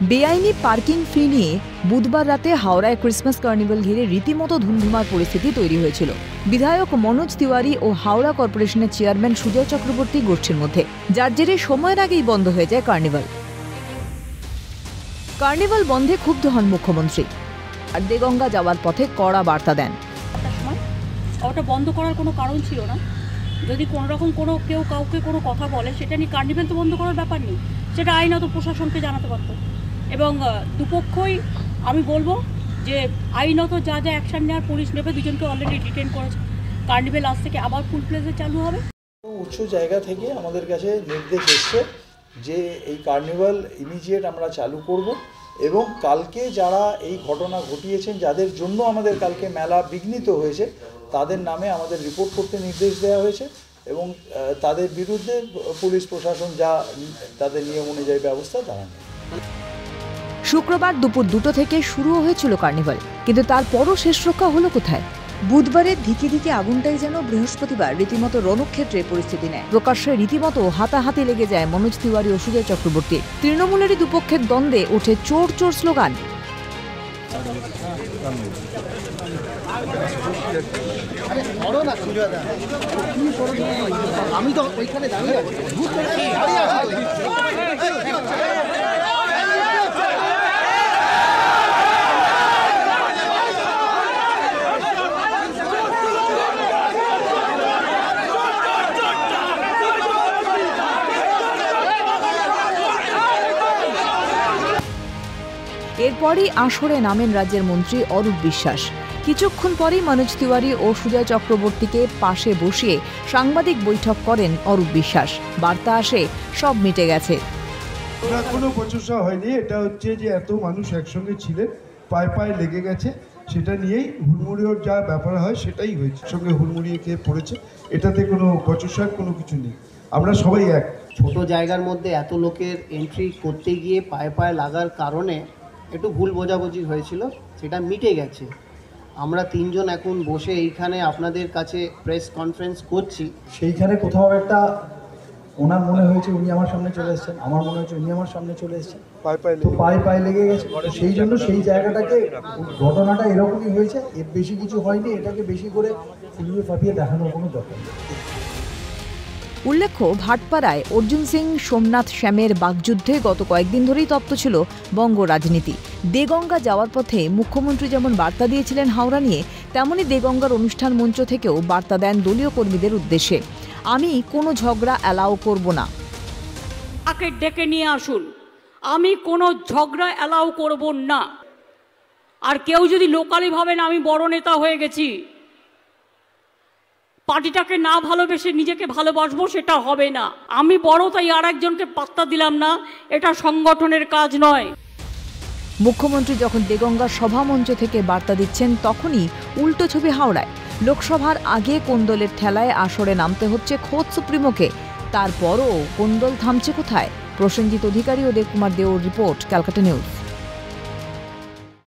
বেআইনি পার্কিং ফি নিয়ে বুধবার রাতে হাওড়ায় ক্রিসমাস কার্নিভাল ঘিরে রীতিমতো ধুমধুমার পরিস্থিতি তৈরি হয়েছিল বিধায়ক মনোজ তিওয়ারি ও হাওড়া কর্পোরেশনের চেয়ারম্যান সুজয় চক্রবর্তী গোষ্ঠীর মধ্যে, যার জেরে সময়ের আগেই বন্ধ হয়ে যায় কার্নিভাল বন্ধে ক্ষুব্ধ হন মুখ্যমন্ত্রী আর দেগঙ্গা যাওয়ার পথে কড়া বার্তা দেন। ওটা বন্ধ করার কোনো কারণ ছিল না। যদি কোনো রকম কেউ কাউকে কোনো কথা বলে, সেটা নিয়ে কার্নিভাল তো বন্ধ করার ব্যাপার নেই, সেটা আইনত প্রশাসনকে জানাতে পারত। এবং দুপক্ষই আমি বলবো যে আইনত যা যা অ্যাকশন নেওয়ার পুলিশ নেবে, দুজনকে অলরেডি ডিটেইন করেছে। কার্নিভাল আজ থেকে আবার ফুল প্লেসে চালু হবে। উচ্চ জায়গা থেকে আমাদের কাছে নির্দেশ এসছে যে এই কার্নিভাল ইমিডিয়েট আমরা চালু করব এবং কালকে যারা এই ঘটনা ঘটিয়েছেন, যাদের জন্য আমাদের কালকে মেলা বিঘ্নিত হয়েছে, তাদের নামে আমাদের রিপোর্ট করতে নির্দেশ দেওয়া হয়েছে এবং তাদের বিরুদ্ধে পুলিশ প্রশাসন যা তাদের নিয়ম অনুযায়ী ব্যবস্থা তারা নেয়। শুক্রবার দুপুর 2টো থেকে শুরু হয়েছিল কার্নিভাল, কিন্তু তারপরও শেষ রক্ষা হলো কোথায়? বুধবারের ধিকে ধিকে আগুনটাই যেন বৃহস্পতিবার রীতিমতো রণক্ষেত্রে পরিস্থিতি নেয়। প্রকাশ্যে রীতিমতো হাতাহাতি লেগে যায় মনোজ তিওয়ারি ও সুজয় চক্রবর্তী। তৃণমূলেরই দুপক্ষের দ্বন্দ্বে ওঠে চোর চোর স্লোগান। আমি তো ওইখানে দাঁড়িয়ে আছি। এরপরই আসরে নামেন রাজ্যের মন্ত্রী অরূপ বিশ্বাস। কিছুক্ষণ পরেই মনোজ তিওয়ারি ও সুজয় চক্রবর্তীকে পাশে বসিয়ে সাংবাদিক বৈঠক করেন অরূপ বিশ্বাস। বার্তা আসে, সব মিটে গেছে। কোনো বচসা হয়নি, এটা হচ্ছে যে এত মানুষ একসঙ্গে ছিলেন, পায়ে পায়ে লেগে গেছে, সেটা নিয়েই হুড়মুড়িওর যা ব্যাপার হয় সেটাই হয়েছে। সঙ্গে হুড়মুড়িয়ে খেয়ে পড়েছে, এটাতে কোনো বচসার কোনো কিছু নেই। আমরা সবাই এক। ছোট জায়গার মধ্যে এত লোকের এন্ট্রি করতে গিয়ে পায়ে পায়ে লাগার কারণে একটু ভুল বোঝাবুঝি হয়েছিল, সেটা মিটে গেছে। আমরা তিনজন এখন বসে এইখানে আপনাদের কাছে প্রেস কনফারেন্স করছি। সেইখানে কোথাও একটা ওনার মনে হয়েছে উনি আমার সামনে চলে এসেছেন, আমার মনে হচ্ছে উনি আমার সামনে চলে এসেছেন, পায়ে পায়ে লেগে গেছে। সেই জন্য সেই জায়গাটাকে ঘটনাটা এরকমই হয়েছে, এর বেশি কিছু হয়নি। এটাকে বেশি করে ফুলিয়ে ফাটিয়ে দেখানোর কোনো দরকার নেই। উল্লেখ্য, ভাটপাড়ায় অর্জুন সিং সোমনাথ শ্যামের বাকযুদ্ধে গত কয়েকদিন ধরেই তপ্ত ছিল বঙ্গ রাজনীতি। দেগঙ্গা যাওয়ার পথে মুখ্যমন্ত্রী যেমন বার্তা দিয়েছিলেন হাওড়া নিয়ে, তেমনি দেগঙ্গার অনুষ্ঠান মঞ্চ থেকেও বার্তা দেন দলীয় কর্মীদের উদ্দেশ্যে। আমি কোনো ঝগড়া অ্যালাউ করব না। তাকে ডেকে নিয়ে আসুন, আমি কোনো ঝগড়া অ্যালাউ করব না। আর কেউ যদি লোকালি ভাবেন আমি বড় নেতা হয়ে গেছি, পার্টিটাকে না ভালোবেসে নিজেকে ভালোবাসবো, সেটা হবে না। আমি বড় তাই আর একজনকে পাত্তা দিলাম না, এটা সংগঠনের কাজ নয়। মুখ্যমন্ত্রী যখন দেগঙ্গার সভামঞ্চ থেকে বার্তা দিচ্ছেন, তখনই উল্টো ছবি হাওড়ায়। লোকসভার আগে কোন্দলের ঠেলায় আসরে নামতে হচ্ছে খোদ সুপ্রিমোকে। তারপরও কোন্দল থামছে কোথায়? প্রসেনজিৎ অধিকারী ও দেবকুমার দেওর রিপোর্ট, ক্যালকাটা নিউজ।